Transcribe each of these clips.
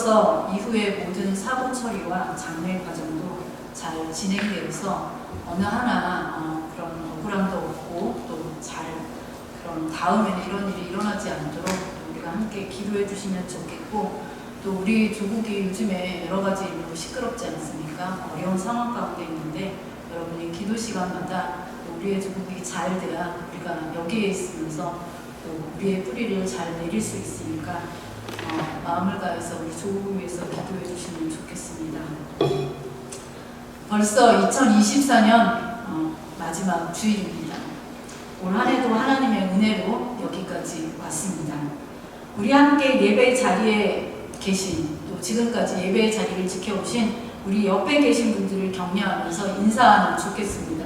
교우로서 이후의 모든 사고 처리와 장례 과정도 잘 진행되어서 어느 하나 그런 억울함도 없고 또 잘 그런 다음에는 이런 일이 일어나지 않도록 우리가 함께 기도해 주시면 좋겠고, 또 우리 조국이 요즘에 여러 가지 일로 시끄럽지 않습니까? 어려운 상황 가운데 있는데 여러분이 기도 시간마다 우리의 조국이 잘 돼야 우리가 여기에 있으면서 또 우리의 뿌리를 잘 내릴 수 있으니까 마음을 다해서 우리 조국을 위해서 기도해 주시면 좋겠습니다. 벌써 2024년 마지막 주일입니다. 올 한 해도 하나님의 은혜로 여기까지 왔습니다. 우리 함께 예배 자리에 계신, 또 지금까지 예배 자리를 지켜오신 우리 옆에 계신 분들을 격려하면서 인사하면 좋겠습니다.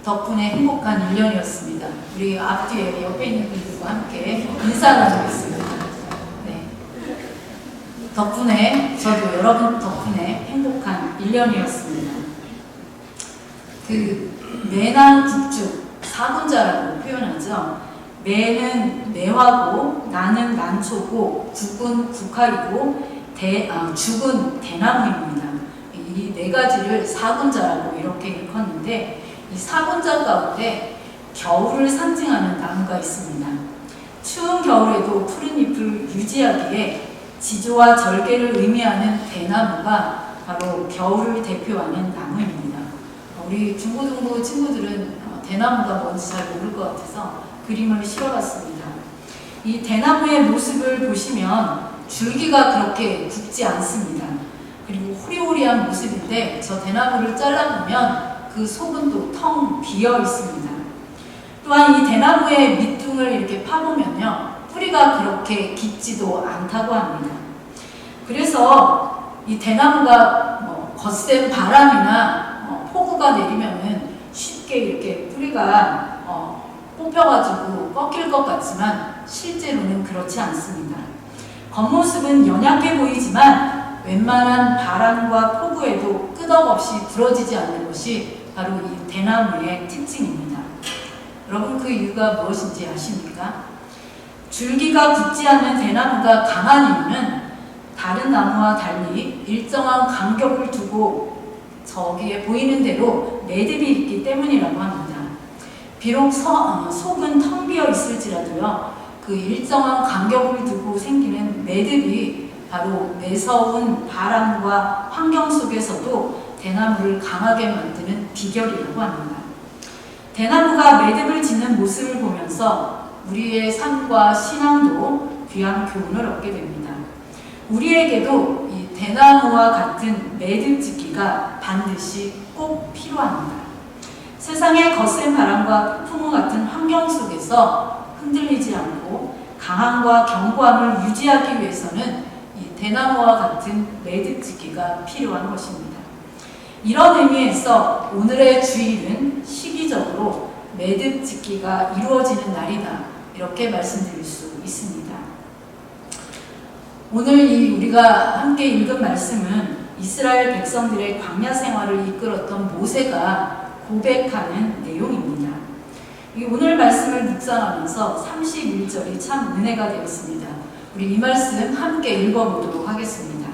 덕분에 행복한 1년이었습니다. 우리 앞뒤에 옆에 있는 분들과 함께 인사 나누겠습니다. 네. 덕분에, 저도 여러분 덕분에 행복한 1년이었습니다. 매난 국죽, 사군자라고 표현하죠. 매는 매화고, 나는 난초고, 국은 국화이고, 죽은 대나무입니다. 이 네 가지를 사군자라고 이렇게 일컫는데, 이 사군자 가운데 겨울을 상징하는 나무가 있습니다. 추운 겨울에도 푸른 잎을 유지하기에 지조와 절개를 의미하는 대나무가 바로 겨울을 대표하는 나무입니다. 우리 중고등부 친구들은 대나무가 뭔지 잘 모를 것 같아서 그림을 실어봤습니다. 이 대나무의 모습을 보시면 줄기가 그렇게 굵지 않습니다. 그리고 호리호리한 모습인데 저 대나무를 잘라보면 그 속은 또 텅 비어 있습니다. 또한 이 대나무의 밑둥을 이렇게 파보면요, 뿌리가 그렇게 깊지도 않다고 합니다. 그래서 이 대나무가 거센 바람이나 폭우가 내리면은 쉽게 이렇게 뿌리가 뽑혀가지고 꺾일 것 같지만 실제로는 그렇지 않습니다. 겉모습은 연약해 보이지만 웬만한 바람과 폭우에도 끄덕없이 부러지지 않는 것이 바로 이 대나무의 특징입니다. 여러분, 그 이유가 무엇인지 아십니까? 줄기가 굳지 않는 대나무가 강한 이유는 다른 나무와 달리 일정한 간격을 두고 저기에 보이는 대로 매듭이 있기 때문이라고 합니다. 비록 속은 텅 비어 있을지라도요, 그 일정한 간격을 두고 생기는 매듭이 바로 매서운 바람과 환경 속에서도 대나무를 강하게 만드는 비결이라고 합니다. 대나무가 매듭을 짓는 모습을 보면서 우리의 삶과 신앙도 귀한 교훈을 얻게 됩니다. 우리에게도 이 대나무와 같은 매듭 짓기가 반드시 꼭 필요합니다. 세상의 거센 바람과 풍우 같은 환경 속에서 흔들리지 않고 강함과 견고함을 유지하기 위해서는 이 대나무와 같은 매듭 짓기가 필요한 것입니다. 이런 의미에서 오늘의 주일은 시기적으로 매듭 짓기가 이루어지는 날이다, 이렇게 말씀드릴 수 있습니다. 오늘 우리가 함께 읽은 말씀은 이스라엘 백성들의 광야 생활을 이끌었던 모세가 고백하는 내용입니다. 오늘 말씀을 묵상하면서 31절이 참 은혜가 되었습니다. 우리 이 말씀 함께 읽어보도록 하겠습니다.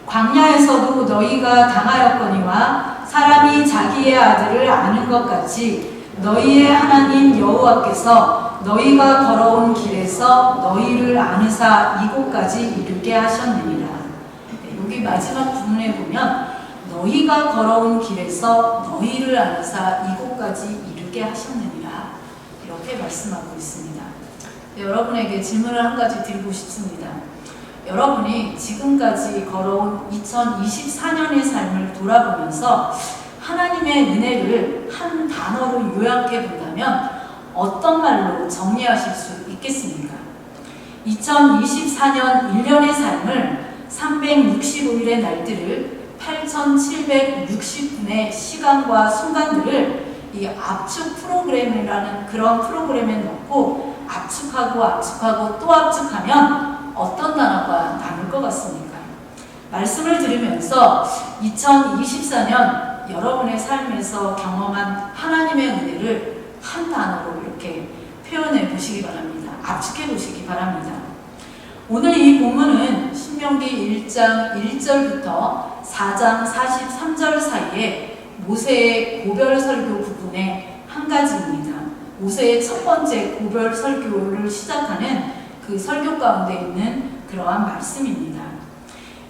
광야에서도 너희가 당하였거니와 사람이 자기의 아들을 아는 것 같이 너희의 하나님 여호와께서 너희가 걸어온 길에서 너희를 아느사 이곳까지 이르게 하셨느니라. 여기 마지막 부분에 보면 너희가 걸어온 길에서 너희를 아느사 이곳까지 이르게 하셨느니라, 이렇게 말씀하고 있습니다. 여러분에게 질문을 한 가지 드리고 싶습니다. 여러분이 지금까지 걸어온 2024년의 삶을 돌아보면서 하나님의 은혜를 한 단어로 요약해 본다면 어떤 말로 정리하실 수 있겠습니까? 2024년 1년의 삶을 365일의 날들을 8760분의 시간과 순간들을 이 압축 프로그램이라는 그런 프로그램에 넣고 압축하고 또 압축하면 어떤 단어가 남을 것 같습니까? 말씀을 들으면서 2024년 여러분의 삶에서 경험한 하나님의 은혜를 한 단어로 이렇게 표현해 보시기 바랍니다. 압축해 보시기 바랍니다. 오늘 이 본문은 신명기 1장 1절부터 4장 43절 사이에 모세의 고별 설교 부분의 한 가지입니다. 모세의 첫 번째 고별 설교를 시작하는 그 설교 가운데 있는 그러한 말씀입니다.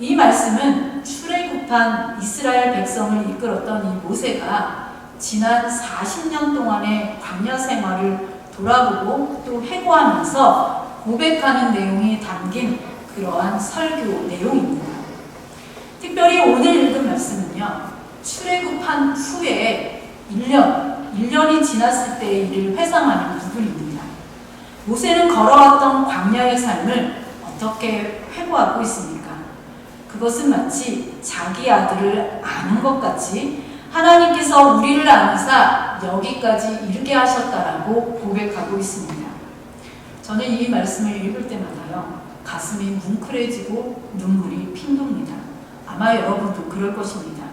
이 말씀은 출애굽한 이스라엘 백성을 이끌었던 이 모세가 지난 40년 동안의 광야 생활을 돌아보고 또 회고하면서 고백하는 내용이 담긴 그러한 설교 내용입니다. 특별히 오늘 읽은 말씀은요, 출애굽한 후에 1년이 지났을 때의 일을 회상하는 부분입니다. 모세는 걸어왔던 광야의 삶을 어떻게 회고하고 있습니까? 그것은 마치 자기 아들을 아는 것 같이 하나님께서 우리를 아느사 여기까지 이르게 하셨다라고 고백하고 있습니다. 저는 이 말씀을 읽을 때마다요, 가슴이 뭉클해지고 눈물이 핑돕니다. 아마 여러분도 그럴 것입니다.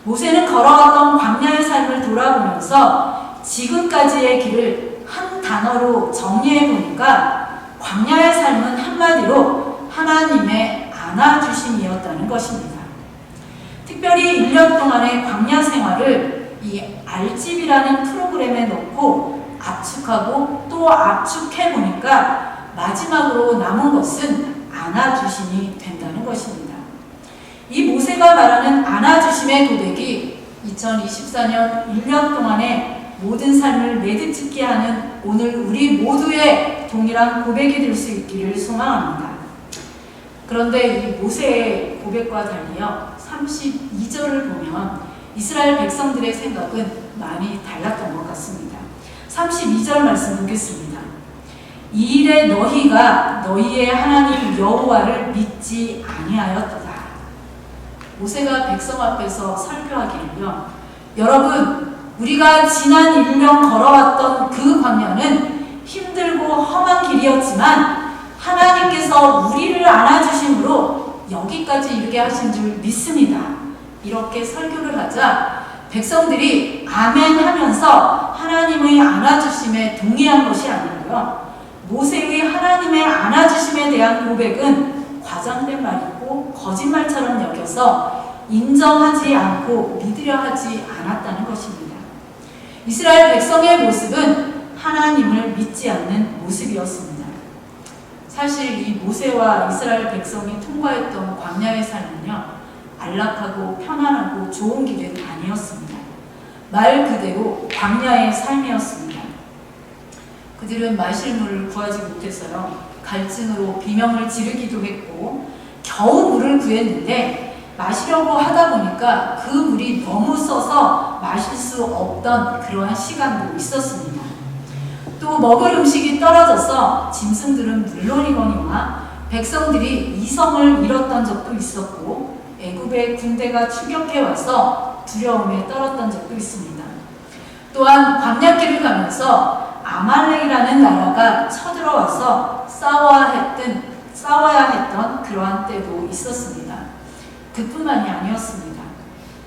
모세는 걸어왔던 광야의 삶을 돌아보면서 지금까지의 길을 한 단어로 정리해 보니까 광야의 삶은 한마디로 하나님의 안아주심이었다는 것입니다. 특별히 1년 동안의 광야 생활을 이 알집이라는 프로그램에 넣고 압축하고 또 압축해 보니까 마지막으로 남은 것은 안아주심이 된다는 것입니다. 이 모세가 말하는 안아주심의 고백이 2024년 1년 동안의 모든 삶을 매듭짓게 하는 오늘 우리 모두의 동일한 고백이 될 수 있기를 소망합니다. 그런데 이 모세의 고백과 달리요, 32절을 보면 이스라엘 백성들의 생각은 많이 달랐던 것 같습니다. 32절 말씀 보겠습니다. 이 일에 너희가 너희의 하나님 여호와를 믿지 아니하였도다. 모세가 백성 앞에서 설교하기를요, 여러분, 우리가 지난 1년 걸어왔던 그 광야는 힘들고 험한 길이었지만 하나님께서 우리를 안아주심으로 여기까지 이르게 하신 줄 믿습니다. 이렇게 설교를 하자 백성들이 아멘 하면서 하나님의 안아주심에 동의한 것이 아니고요, 모세의 하나님의 안아주심에 대한 고백은 과장된 말이고 거짓말처럼 여겨서 인정하지 않고 믿으려 하지 않았다는 것입니다. 이스라엘 백성의 모습은 하나님을 믿지 않는 모습이었습니다. 사실 이 모세와 이스라엘 백성이 통과했던 광야의 삶은요, 안락하고 편안하고 좋은 길은 아니었습니다. 말 그대로 광야의 삶이었습니다. 그들은 마실 물을 구하지 못해서요, 갈증으로 비명을 지르기도 했고 겨우 물을 구했는데 마시려고 하다 보니까 그 물이 너무 써서 마실 수 없던 그러한 시간도 있었습니다. 또 먹을 음식이 떨어져서 짐승들은 물론이거니와 백성들이 이성을 잃었던 적도 있었고 애굽의 군대가 추격해 와서 두려움에 떨었던 적도 있습니다. 또한 광야길을 가면서 아말렉이라는 나라가 쳐들어와서 싸워야 했던 그러한 때도 있었습니다. 그뿐만이 아니었습니다.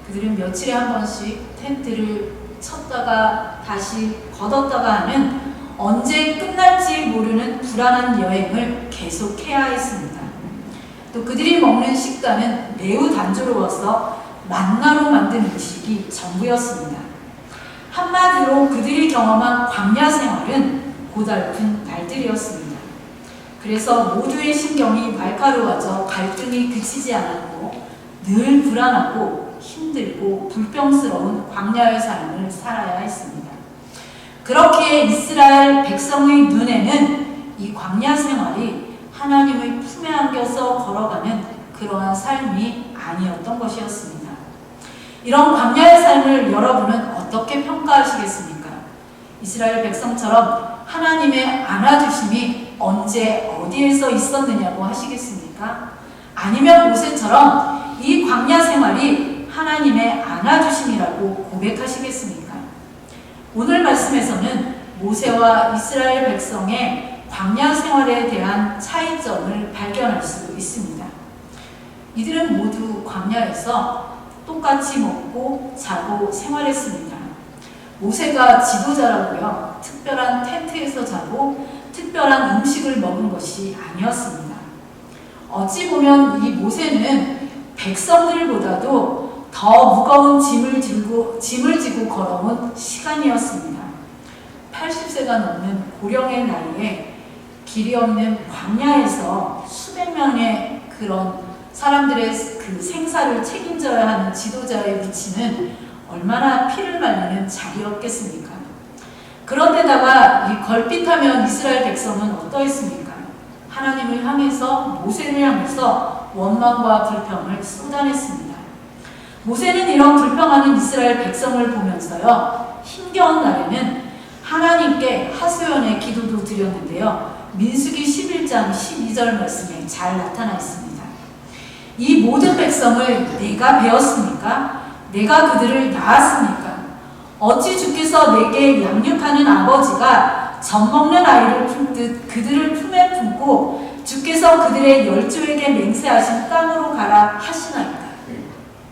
그들은 며칠에 한 번씩 텐트를 쳤다가 다시 걷었다가 하는 언제 끝날지 모르는 불안한 여행을 계속해야 했습니다. 또 그들이 먹는 식단은 매우 단조로워서 만나로 만든 음식이 전부였습니다. 한마디로 그들이 경험한 광야 생활은 고달픈 날들이었습니다. 그래서 모두의 신경이 날카로워져 갈등이 그치지 않았고 늘 불안하고 힘들고 불평스러운 광야의 삶을 살아야 했습니다. 그렇기에 이스라엘 백성의 눈에는 이 광야 생활이 하나님의 품에 안겨서 걸어가는 그러한 삶이 아니었던 것이었습니다. 이런 광야의 삶을 여러분은 어떻게 평가하시겠습니까? 이스라엘 백성처럼 하나님의 안아주심이 언제 어디에서 있었느냐고 하시겠습니까? 아니면 모세처럼 이 광야 생활이 하나님의 안아주심이라고 고백하시겠습니까? 오늘 말씀에서는 모세와 이스라엘 백성의 광야 생활에 대한 차이점을 발견할 수 있습니다. 이들은 모두 광야에서 똑같이 먹고 자고 생활했습니다. 모세가 지도자라고요, 특별한 텐트에서 자고 특별한 음식을 먹은 것이 아니었습니다. 어찌 보면 이 모세는 백성들보다도 더 무거운 짐을 지고 걸어온 시간이었습니다. 80세가 넘는 고령의 나이에 길이 없는 광야에서 수백 명의 그런 사람들의 그 생사를 책임져야 하는 지도자의 위치는 얼마나 피를 말리는 자리였겠습니까? 그런데다가 이 걸핏하면 이스라엘 백성은 어떠했습니까? 하나님을 향해서, 모세를 향해서 원망과 불평을 쏟아냈습니다. 모세는 이런 불평하는 이스라엘 백성을 보면서요, 힘겨운 날에는 하나님께 하소연의 기도도 드렸는데요, 민수기 11장 12절 말씀에 잘 나타나 있습니다. 이 모든 백성을 내가 베었습니까? 내가 그들을 낳았습니까? 어찌 주께서 내게 양육하는 아버지가 젖먹는 아이를 품듯 그들을 품에 품고 주께서 그들의 열조에게 맹세하신 땅으로 가라 하시나이까?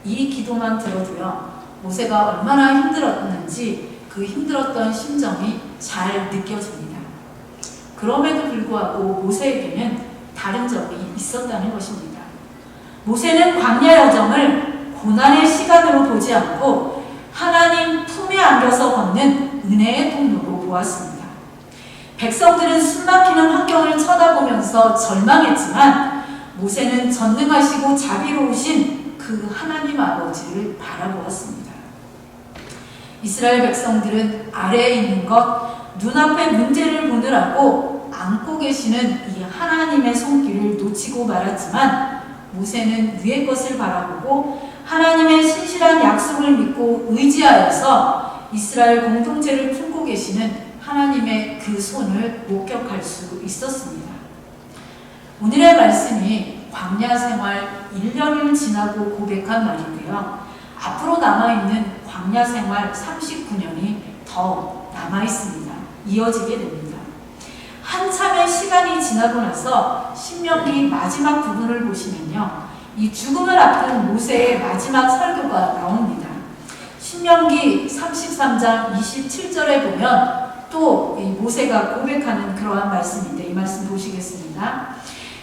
이 기도만 들어도요, 모세가 얼마나 힘들었는지 그 힘들었던 심정이 잘 느껴집니다. 그럼에도 불구하고 모세에게는 다른 점이 있었다는 것입니다. 모세는 광야 여정을 고난의 시간으로 보지 않고 하나님 품에 안겨서 걷는 은혜의 통로로 보았습니다. 백성들은 숨막히는 환경을 쳐다보면서 절망했지만 모세는 전능하시고 자비로우신 그 하나님 아버지를 바라보았습니다. 이스라엘 백성들은 아래에 있는 것, 눈앞의 문제를 보느라고 안고 계시는 이 하나님의 손길을 놓치고 말았지만 모세는 위의 것을 바라보고 하나님의 신실한 약속을 믿고 의지하여서 이스라엘 공동체를 품고 계시는 하나님의 그 손을 목격할 수 있었습니다. 오늘의 말씀이 광야 생활 1년을 지나고 고백한 말인데요, 앞으로 남아있는 광야 생활 39년이 더 남아있습니다. 이어지게 됩니다. 한참의 시간이 지나고 나서 신명기 마지막 부분을 보시면요, 이 죽음을 앞둔 모세의 마지막 설교가 나옵니다. 신명기 33장 27절에 보면 또 이 모세가 고백하는 그러한 말씀인데, 이 말씀 보시겠습니다.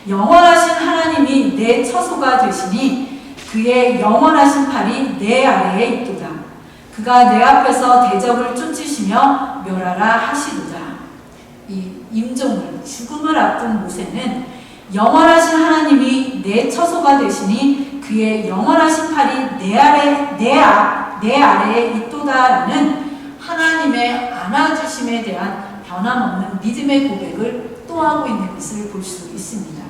영원하신 하나님이 내 처소가 되시니 그의 영원하신 팔이 내 아래에 있도다. 그가 내 앞에서 대적을 쫓으시며 멸하라 하시도다. 이 임종을, 죽음을 앞둔 모세는 영원하신 하나님이 내 처소가 되시니 그의 영원하신 팔이 내 아래에 있도다라는 하나님의 안아주심에 대한 변함없는 믿음의 고백을 또 하고 있는 것을 볼 수 있습니다.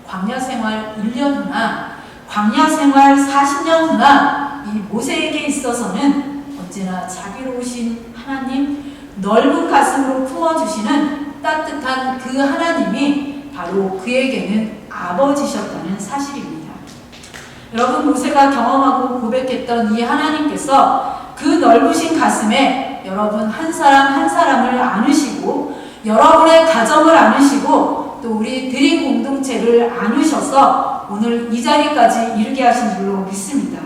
광야 생활 1년 후나 광야 생활 40년 후나 이 모세에게 있어서는 언제나 자비로우신 하나님, 넓은 가슴으로 품어주시는 따뜻한 그 하나님이 바로 그에게는 아버지셨다는 사실입니다. 여러분, 모세가 경험하고 고백했던 이 하나님께서 그 넓으신 가슴에 여러분 한 사람 한 사람을 안으시고 여러분의 가정을 안으시고 또 우리 드림 공동체를 안으셔서 오늘 이 자리까지 이르게 하신 줄로 믿습니다.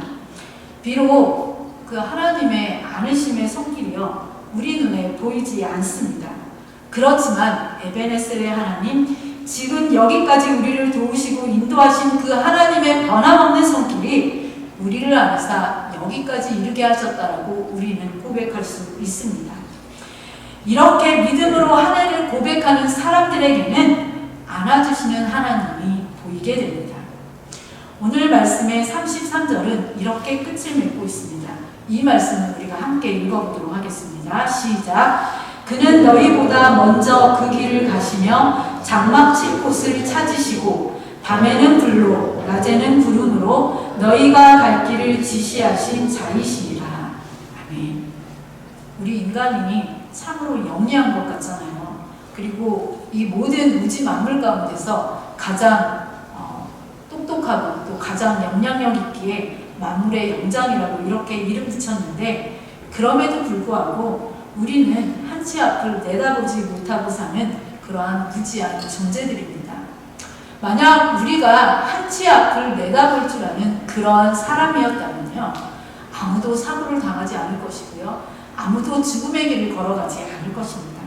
비록 그 하나님의 안으심의 손길이요, 우리 눈에 보이지 않습니다. 그렇지만 에베네셀의 하나님, 지금 여기까지 우리를 도우시고 인도하신 그 하나님의 변함없는 손길이 우리를 안으사 여기까지 이르게 하셨다라고 우리는 고백할 수 있습니다. 이렇게 믿음으로 하나님을 고백하는 사람들에게는 안아주시는 하나님이 보이게 됩니다. 오늘 말씀의 33절은 이렇게 끝을 맺고 있습니다. 이 말씀을 우리가 함께 읽어보도록 하겠습니다. 시작. 그는 너희보다 먼저 그 길을 가시며 장막 칠 곳을 찾으시고 밤에는 불로 낮에는 구름으로 너희가 갈 길을 지시하신 자이시니라. 아멘. 우리 인간이 참으로 영리한 것 같잖아요. 그리고 이 모든 우주 만물 가운데서 가장 똑똑하고 또 가장 영향력 있기에 만물의 영장이라고 이렇게 이름 붙였는데, 그럼에도 불구하고 우리는 한치 앞을 내다보지 못하고 사는 그러한 무지한 존재들입니다. 만약 우리가 한치 앞을 내다볼 줄 아는 그러한 사람이었다면요, 아무도 사고를 당하지 않을 것이고요, 아무도 죽음의 길을 걸어가지 않을 것입니다.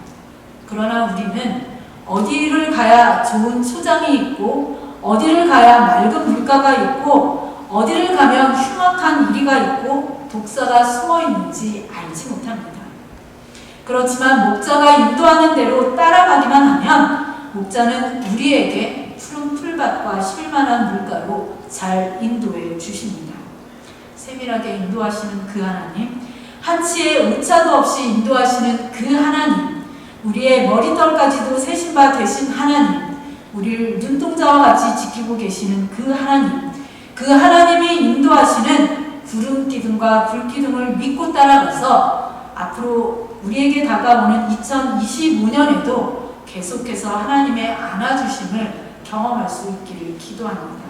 그러나 우리는 어디를 가야 좋은 초장이 있고 어디를 가야 맑은 물가가 있고 어디를 가면 흉악한 이리가 있고 독사가 숨어 있는지 알지 못합니다. 그렇지만 목자가 인도하는 대로 따라가기만 하면 목자는 우리에게 푸른 풀밭과 쉴만한 물가로 잘 인도해 주십니다. 세밀하게 인도하시는 그 하나님, 한치의 오차도 없이 인도하시는 그 하나님, 우리의 머리털까지도 세신 바 되신 하나님, 우리를 눈동자와 같이 지키고 계시는 그 하나님, 그 하나님이 인도하시는 구름 기둥과 불 기둥을 믿고 따라가서 앞으로 우리에게 다가오는 2025년에도 계속해서 하나님의 안아주심을 경험할 수 있기를 기도합니다.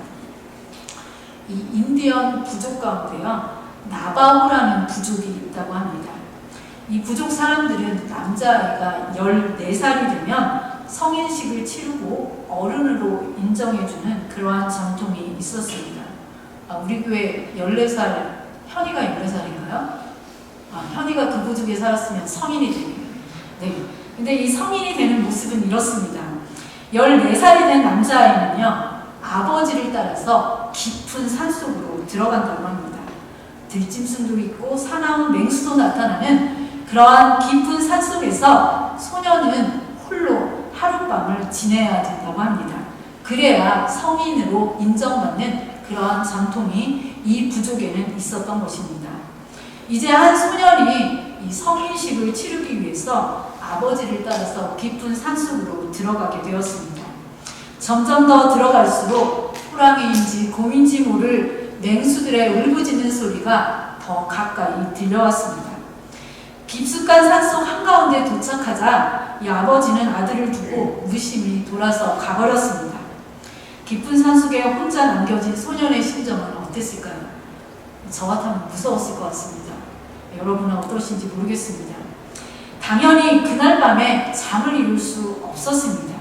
이 인디언 부족 가운데요, 나바호라는 부족이 있다고 합니다. 이 부족 사람들은 남자아이가 14살이 되면 성인식을 치르고 어른으로 인정해주는 그러한 전통이 있었습니다. 우리 교회 14살, 현이가 14살인가요? 현이가 그 부족에 살았으면 성인이 됩니다. 네. 근데 이 성인이 되는 모습은 이렇습니다. 14살이 된 남자아이는요, 아버지를 따라서 깊은 산속으로 들어간다고 합니다. 들짐승도 있고 사나운 맹수도 나타나는 그러한 깊은 산속에서 소녀는 홀로 하룻밤을 지내야 된다고 합니다. 그래야 성인으로 인정받는 그러한 전통이 이 부족에는 있었던 것입니다. 이제 한 소년이 이 성인식을 치르기 위해서 아버지를 따라서 깊은 산속으로 들어가게 되었습니다. 점점 더 들어갈수록 호랑이인지 곰인지 모를 맹수들의 울부짖는 소리가 더 가까이 들려왔습니다. 깊숙한 산속 한가운데 도착하자 이 아버지는 아들을 두고 무심히 돌아서 가버렸습니다. 깊은 산속에 혼자 남겨진 소년의 심정은 어땠을까요? 저 같으면 무서웠을 것 같습니다. 여러분은 어떠신지 모르겠습니다. 당연히 그날 밤에 잠을 이룰 수 없었습니다.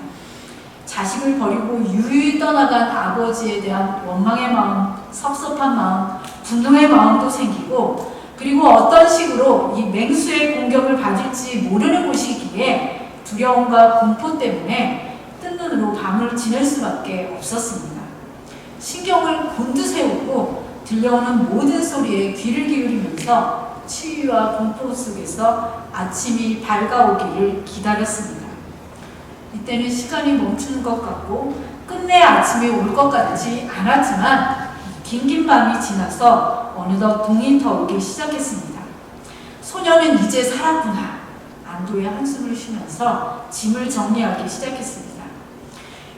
자식을 버리고 유유히 떠나간 아버지에 대한 원망의 마음, 섭섭한 마음, 분노의 마음도 생기고, 그리고 어떤 식으로 이 맹수의 공격을 받을지 모르는 곳이기에 두려움과 공포 때문에 뜬 눈으로 밤을 지낼 수밖에 없었습니다. 신경을 곤두세우고 들려오는 모든 소리에 귀를 기울이면서 치유와 공포 속에서 아침이 밝아오기를 기다렸습니다. 이때는 시간이 멈추는 것 같고 끝내 아침이 올 것 같지 않았지만 긴긴 밤이 지나서 어느덧 동이 터오기 시작했습니다. 소녀는 이제 살았구나. 안도의 한숨을 쉬면서 짐을 정리하기 시작했습니다.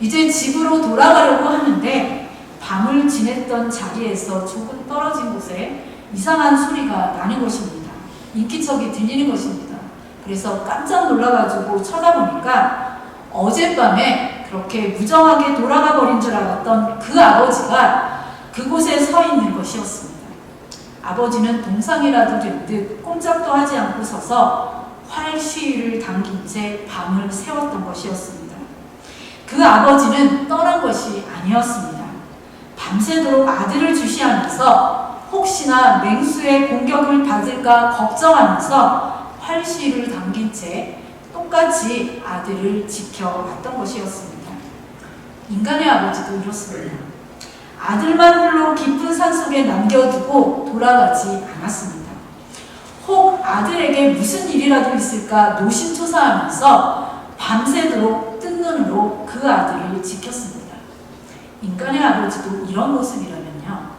이제 집으로 돌아가려고 하는데 밤을 지냈던 자리에서 조금 떨어진 곳에 이상한 소리가 나는 것입니다. 인기척이 들리는 것입니다. 그래서 깜짝 놀라가지고 쳐다보니까 어젯밤에 그렇게 무정하게 돌아가 버린 줄 알았던 그 아버지가 그곳에 서 있는 것이었습니다. 아버지는 동상이라도 된 듯 꼼짝도 하지 않고 서서 활시위를 당긴 채 밤을 새웠던 것이었습니다. 그 아버지는 떠난 것이 아니었습니다. 밤새도록 아들을 주시하면서 혹시나 맹수의 공격을 받을까 걱정하면서 활시위를 당긴 채 똑같이 아들을 지켜왔던 것이었습니다. 인간의 아버지도 이렇습니다. 아들만 홀로 깊은 산속에 남겨두고 돌아가지 않았습니다. 혹 아들에게 무슨 일이라도 있을까 노심초사하면서 밤새도록 뜬 눈으로 그 아들을 지켰습니다. 인간의 아버지도 이런 모습이라면요,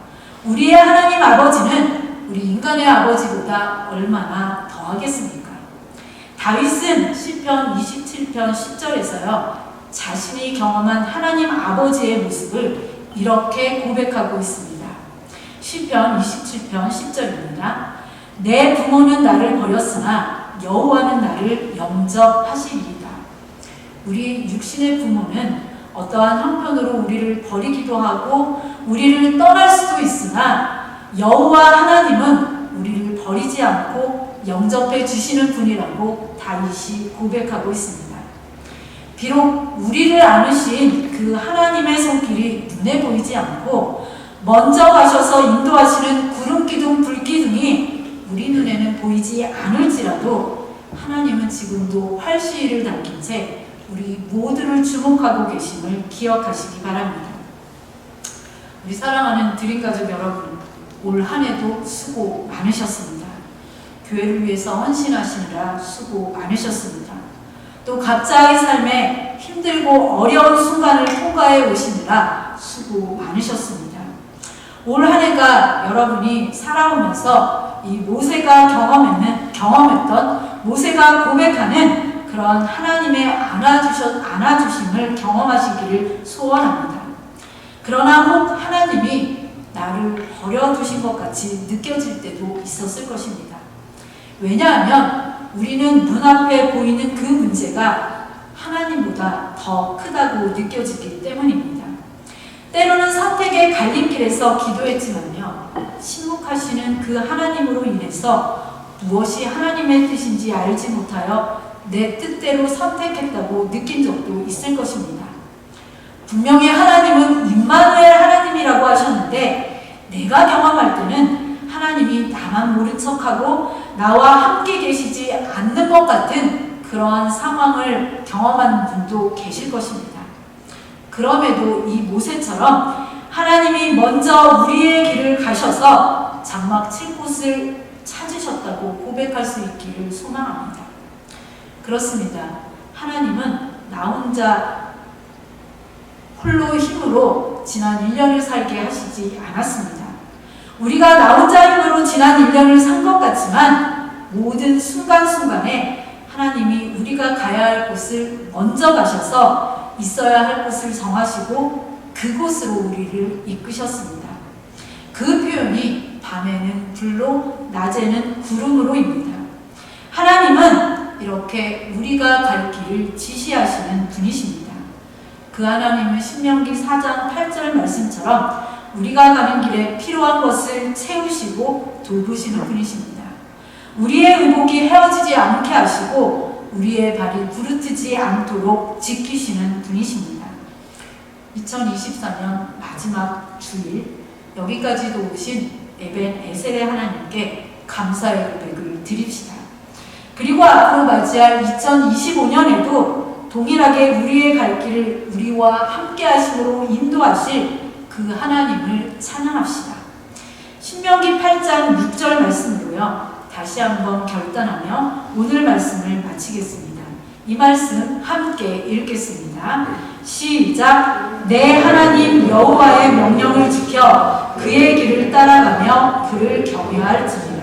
우리의 하나님 아버지는 우리 인간의 아버지보다 얼마나 더하겠습니까? 다윗은 시편 27편 10절에서요, 자신이 경험한 하나님 아버지의 모습을 이렇게 고백하고 있습니다. 시편 27편 10절입니다. 내 부모는 나를 버렸으나 여호와는 나를 영접하시리이다. 우리 육신의 부모는 어떠한 형편으로 우리를 버리기도 하고 우리를 떠날 수도 있으나 여호와 하나님은 우리를 버리지 않고 영접해 주시는 분이라고 다윗이 고백하고 있습니다. 비록 우리를 안으신 그 하나님의 손길이 눈에 보이지 않고 먼저 가셔서 인도하시는 구름기둥 불기둥이 우리 눈에는 보이지 않을지라도 하나님은 지금도 활시위를 당긴 채 우리 모두를 주목하고 계심을 기억하시기 바랍니다. 우리 사랑하는 드림가족 여러분, 올 한 해도 수고 많으셨습니다. 교회를 위해서 헌신하시느라 수고 많으셨습니다. 또 각자의 삶에 힘들고 어려운 순간을 통과해 오시느라 수고 많으셨습니다. 올 한 해가 여러분이 살아오면서 이 모세가 경험했던 모세가 고백하는 그런 하나님의 안아주심을 경험하시기를 소원합니다. 그러나 혹 하나님이 나를 버려두신 것 같이 느껴질 때도 있었을 것입니다. 왜냐하면 우리는 눈앞에 보이는 그 문제가 하나님보다 더 크다고 느껴지기 때문입니다. 때로는 선택의 갈림길에서 기도했지만요, 침묵하시는 그 하나님으로 인해서 무엇이 하나님의 뜻인지 알지 못하여 내 뜻대로 선택했다고 느낀 적도 있을 것입니다. 분명히 하나님은 임마누엘 하나님이라고 하셨는데 내가 경험할 때는 하나님이 나만 모른 척하고 나와 함께 계시지 않는 것 같은 그러한 상황을 경험하는 분도 계실 것입니다. 그럼에도 이 모세처럼 하나님이 먼저 우리의 길을 가셔서 장막 칠 곳을 찾으셨다고 고백할 수 있기를 소망합니다. 그렇습니다. 하나님은 나 혼자 홀로 힘으로 지난 1년을 살게 하시지 않았습니다. 우리가 나 혼자 힘으로 지난 1년을 산 것 같지만 모든 순간순간에 하나님이 우리가 가야 할 곳을 먼저 가셔서 있어야 할 곳을 정하시고 그곳으로 우리를 이끄셨습니다. 그 표현이 밤에는 불로 낮에는 구름으로입니다. 하나님은 이렇게 우리가 갈 길을 지시하시는 분이십니다. 그 하나님은 신명기 4장 8절 말씀처럼 우리가 가는 길에 필요한 것을 채우시고 돌보시는 분이십니다. 우리의 의복이 헤어지지 않게 하시고 우리의 발이 부르트지 않도록 지키시는 분이십니다. 2024년 마지막 주일 여기까지도 오신 에벤 에셀의 하나님께 감사의 고백을 드립시다. 그리고 앞으로 맞이할 2025년에도 동일하게 우리의 갈 길을 우리와 함께 하심으로 인도하실 그 하나님을 찬양합시다. 신명기 8장 6절 말씀으로요, 다시 한번 결단하며 오늘 말씀을 마치겠습니다. 이 말씀 함께 읽겠습니다. 시작. 내 하나님 여호와의 명령을 지켜 그의 길을 따라가며 그를 경외할지니라.